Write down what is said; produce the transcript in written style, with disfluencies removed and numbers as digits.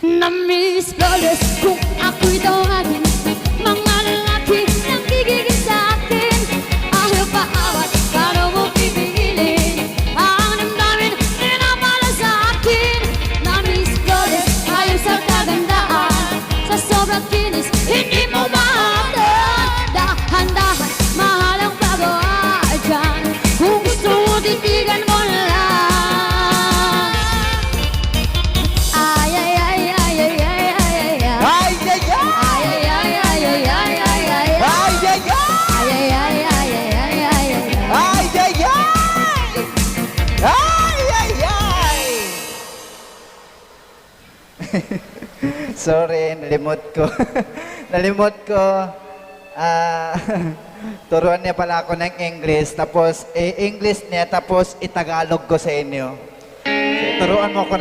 Na-miss flawless kung ako'y tawagin. Mga lalaki nang gigigil sa akin. Ayaw pa awat, paano mo pipigilin? Ang damdamin pinapala sa akin. Na-miss flawless, ayaw sa kagandaan. Sa sobrang kinis, hindi mo mahamdan. Dahan-dahan, mahal ang pagawa dyan. Kung gusto mo, titigan mo lang. Sorry, nalimot ko. Nalimot ko. Turuan niya pala ako ng English, tapos English niya, tapos Itagalog ko sa inyo. So, turuan mo ko ng